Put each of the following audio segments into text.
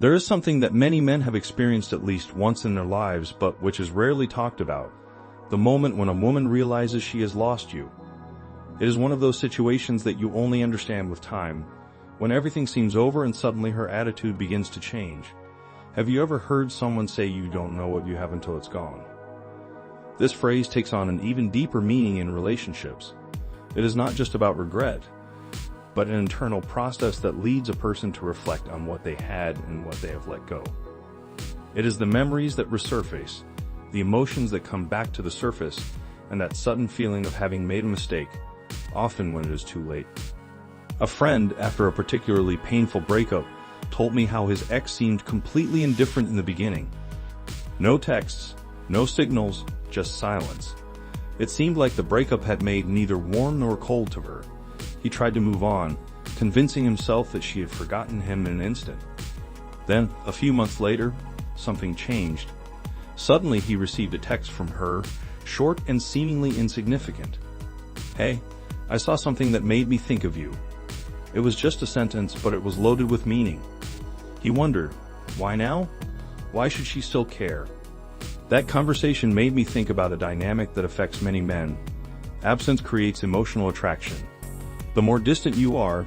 There is something that many men have experienced at least once in their lives, but which is rarely talked about. The moment when a woman realizes she has lost you. It is one of those situations that you only understand with time, when everything seems over and suddenly her attitude begins to change. Have you ever heard someone say you don't know what you have until it's gone? This phrase takes on an even deeper meaning in relationships. It is not just about regret, but an internal process that leads a person to reflect on what they had and what they have let go. It is the memories that resurface, the emotions that come back to the surface, and that sudden feeling of having made a mistake, often when it is too late. A friend, after a particularly painful breakup, told me how his ex seemed completely indifferent in the beginning. No texts, no signals, just silence. It seemed like the breakup had made neither warm nor cold to her. He tried to move on, convincing himself that she had forgotten him in an instant. Then, a few months later, something changed. Suddenly he received a text from her, short and seemingly insignificant. "Hey, I saw something that made me think of you." It was just a sentence, but it was loaded with meaning. He wondered, why now? Why should she still care? That conversation made me think about a dynamic that affects many men. Absence creates emotional attraction. The more distant you are,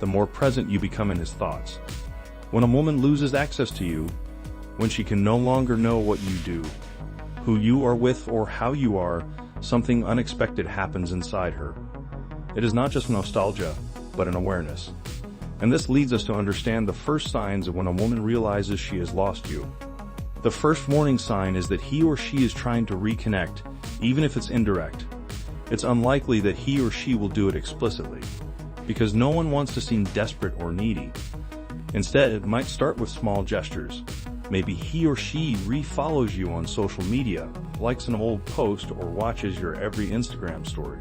the more present you become in his thoughts. When a woman loses access to you, when she can no longer know what you do, who you are with, or how you are, something unexpected happens inside her. It is not just nostalgia, but an awareness. And this leads us to understand the first signs of when a woman realizes she has lost you. The first warning sign is that he or she is trying to reconnect, even if it's indirect. It's unlikely that he or she will do it explicitly, because no one wants to seem desperate or needy. Instead, it might start with small gestures. Maybe he or she refollows you on social media, likes an old post, or watches your every Instagram story.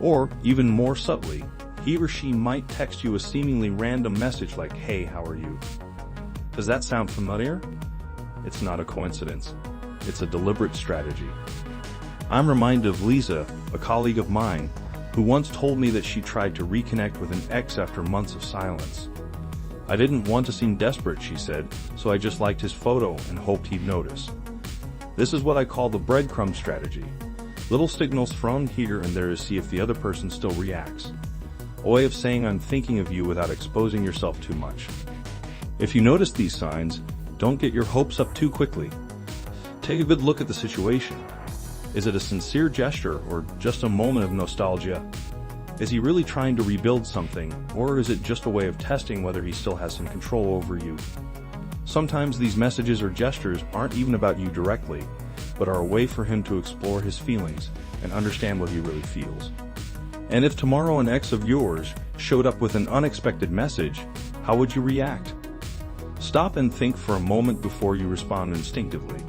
Or, even more subtly, he or she might text you a seemingly random message like, "Hey, how are you?" Does that sound familiar? It's not a coincidence. It's a deliberate strategy. I'm reminded of Lisa, a colleague of mine, who once told me that she tried to reconnect with an ex after months of silence. "I didn't want to seem desperate," she said, "so I just liked his photo and hoped he'd notice." This is what I call the breadcrumb strategy. Little signals thrown here and there to see if the other person still reacts. A way of saying "I'm thinking of you" without exposing yourself too much. If you notice these signs, don't get your hopes up too quickly. Take a good look at the situation. Is it a sincere gesture or just a moment of nostalgia? Is he really trying to rebuild something, or is it just a way of testing whether he still has some control over you? Sometimes these messages or gestures aren't even about you directly, but are a way for him to explore his feelings and understand what he really feels. And if tomorrow an ex of yours showed up with an unexpected message, how would you react? Stop and think for a moment before you respond instinctively,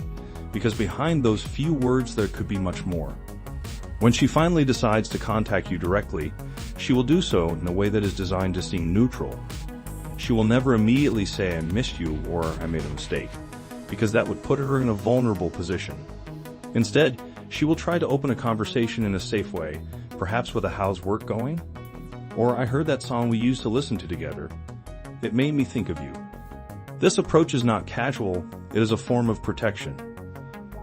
because behind those few words there could be much more. When she finally decides to contact you directly, she will do so in a way that is designed to seem neutral. She will never immediately say "I missed you" or "I made a mistake," because that would put her in a vulnerable position. Instead, she will try to open a conversation in a safe way, perhaps with a "How's work going?" or "I heard that song we used to listen to together. It made me think of you." This approach is not casual, it is a form of protection.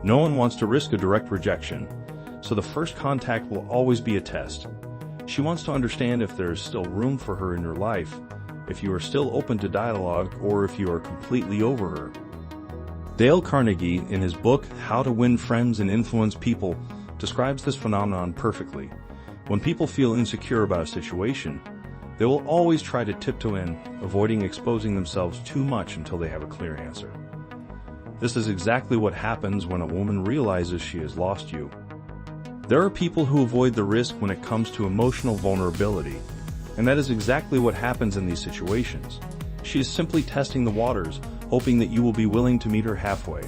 No one wants to risk a direct rejection, so the first contact will always be a test. She wants to understand if there is still room for her in your life, if you are still open to dialogue, or if you are completely over her. Dale Carnegie, in his book How to Win Friends and Influence People, describes this phenomenon perfectly. When people feel insecure about a situation, they will always try to tiptoe in, avoiding exposing themselves too much until they have a clear answer. This is exactly what happens when a woman realizes she has lost you. There are people who avoid the risk when it comes to emotional vulnerability, and that is exactly what happens in these situations. She is simply testing the waters, hoping that you will be willing to meet her halfway.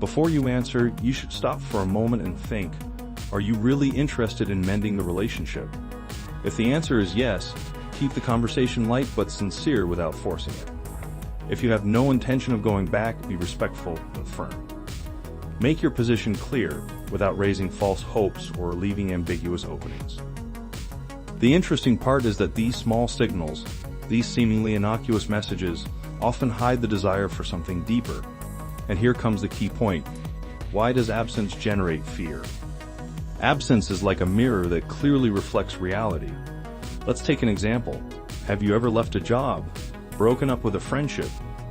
Before you answer, you should stop for a moment and think, are you really interested in mending the relationship? If the answer is yes, keep the conversation light but sincere without forcing it. If you have no intention of going back, be respectful but firm. Make your position clear without raising false hopes or leaving ambiguous openings. The interesting part is that these small signals, these seemingly innocuous messages, often hide the desire for something deeper. And here comes the key point. Why does absence generate fear? Absence is like a mirror that clearly reflects reality. Let's take an example. Have you ever left a job, broken up with a friendship,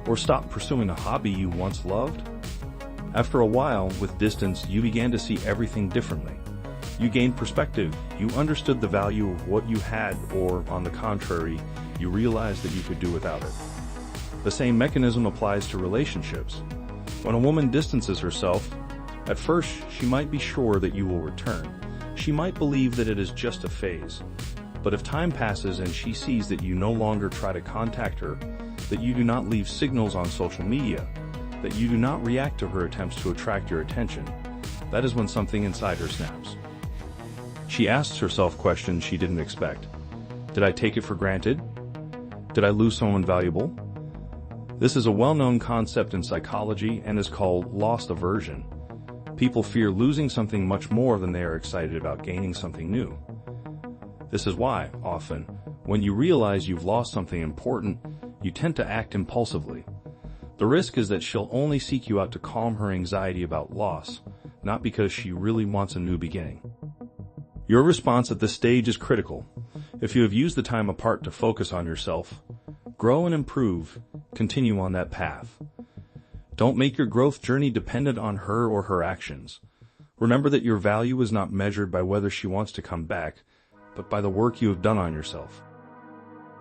or stopped pursuing a hobby you once loved? After a while, with distance, you began to see everything differently. You gained perspective, you understood the value of what you had, or, on the contrary, you realized that you could do without it. The same mechanism applies to relationships. When a woman distances herself, at first she might be sure that you will return. She might believe that it is just a phase. But if time passes and she sees that you no longer try to contact her, that you do not leave signals on social media, that you do not react to her attempts to attract your attention, that is when something inside her snaps. She asks herself questions she didn't expect. Did I take it for granted? Did I lose someone valuable? This is a well-known concept in psychology and is called loss aversion. People fear losing something much more than they are excited about gaining something new. This is why, often, when you realize you've lost something important, you tend to act impulsively. The risk is that she'll only seek you out to calm her anxiety about loss, not because she really wants a new beginning. Your response at this stage is critical. If you have used the time apart to focus on yourself, grow and improve, continue on that path. Don't make your growth journey dependent on her or her actions. Remember that your value is not measured by whether she wants to come back, but by the work you have done on yourself.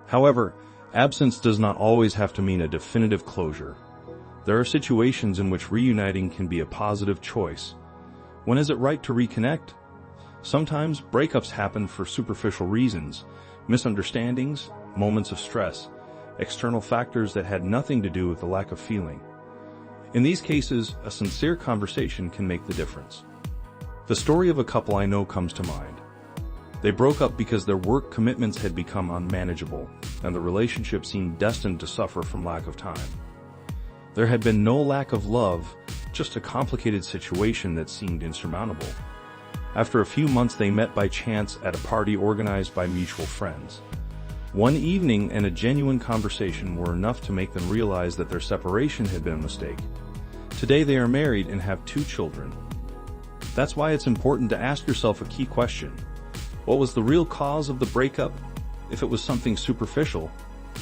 However, absence does not always have to mean a definitive closure. There are situations in which reuniting can be a positive choice. When is it right to reconnect? Sometimes breakups happen for superficial reasons, misunderstandings, moments of stress, external factors that had nothing to do with the lack of feeling. In these cases, a sincere conversation can make the difference. The story of a couple I know comes to mind. They broke up because their work commitments had become unmanageable, and the relationship seemed destined to suffer from lack of time. There had been no lack of love, just a complicated situation that seemed insurmountable. After a few months, they met by chance at a party organized by mutual friends. One evening and a genuine conversation were enough to make them realize that their separation had been a mistake. Today they are married and have 2 children. That's why it's important to ask yourself a key question. What was the real cause of the breakup? If it was something superficial,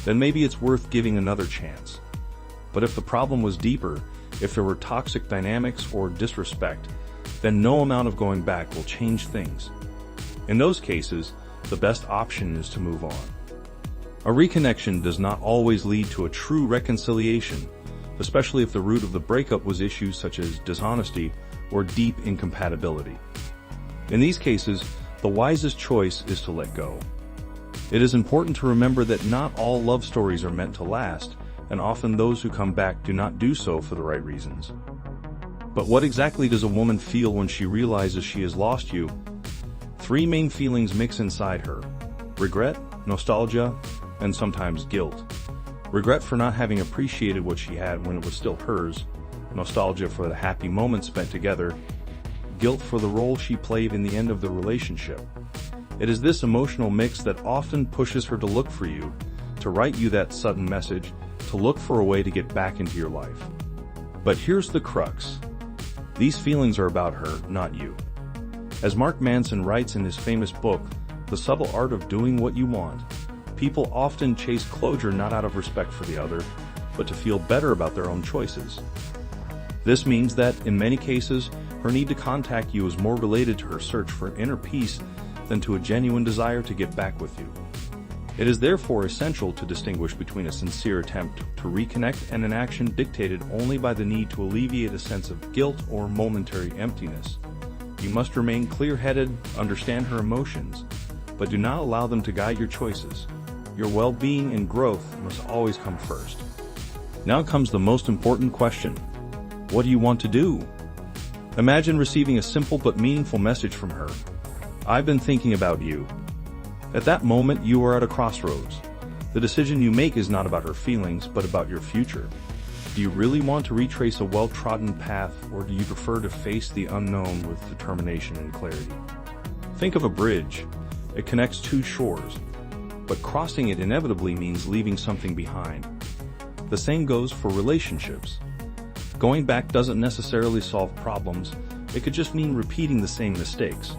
then maybe it's worth giving another chance. But if the problem was deeper, if there were toxic dynamics or disrespect, then no amount of going back will change things. In those cases, the best option is to move on. A reconnection does not always lead to a true reconciliation, especially if the root of the breakup was issues such as dishonesty or deep incompatibility. In these cases, the wisest choice is to let go. It is important to remember that not all love stories are meant to last, and often those who come back do not do so for the right reasons. But what exactly does a woman feel when she realizes she has lost you? 3 main feelings mix inside her: regret, nostalgia, and sometimes guilt. Regret for not having appreciated what she had when it was still hers, nostalgia for the happy moments spent together, guilt for the role she played in the end of the relationship. It is this emotional mix that often pushes her to look for you, to write you that sudden message, to look for a way to get back into your life. But here's the crux. These feelings are about her, not you. As Mark Manson writes in his famous book, The Subtle Art of Doing What You Want, people often chase closure not out of respect for the other, but to feel better about their own choices. This means that, in many cases, her need to contact you is more related to her search for inner peace than to a genuine desire to get back with you. It is therefore essential to distinguish between a sincere attempt to reconnect and an action dictated only by the need to alleviate a sense of guilt or momentary emptiness. You must remain clear-headed, understand her emotions, but do not allow them to guide your choices. Your well-being and growth must always come first. Now comes the most important question. What do you want to do? Imagine receiving a simple but meaningful message from her. I've been thinking about you. At that moment, you are at a crossroads. The decision you make is not about her feelings, but about your future. Do you really want to retrace a well-trodden path, or do you prefer to face the unknown with determination and clarity? Think of a bridge. It connects 2 shores, but crossing it inevitably means leaving something behind. The same goes for relationships. Going back doesn't necessarily solve problems, it could just mean repeating the same mistakes.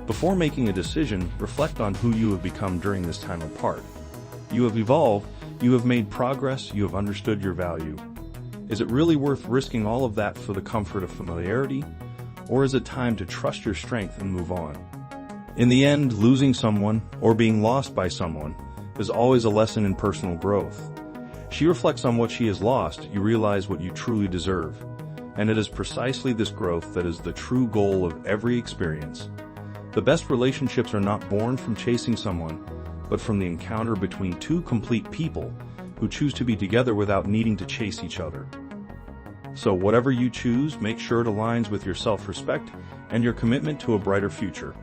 Before making a decision, reflect on who you have become during this time apart. You have evolved, you have made progress, you have understood your value. Is it really worth risking all of that for the comfort of familiarity? Or is it time to trust your strength and move on? In the end, losing someone, or being lost by someone, is always a lesson in personal growth. She reflects on what she has lost, you realize what you truly deserve. And it is precisely this growth that is the true goal of every experience. The best relationships are not born from chasing someone, but from the encounter between two complete people who choose to be together without needing to chase each other. So whatever you choose, make sure it aligns with your self-respect and your commitment to a brighter future.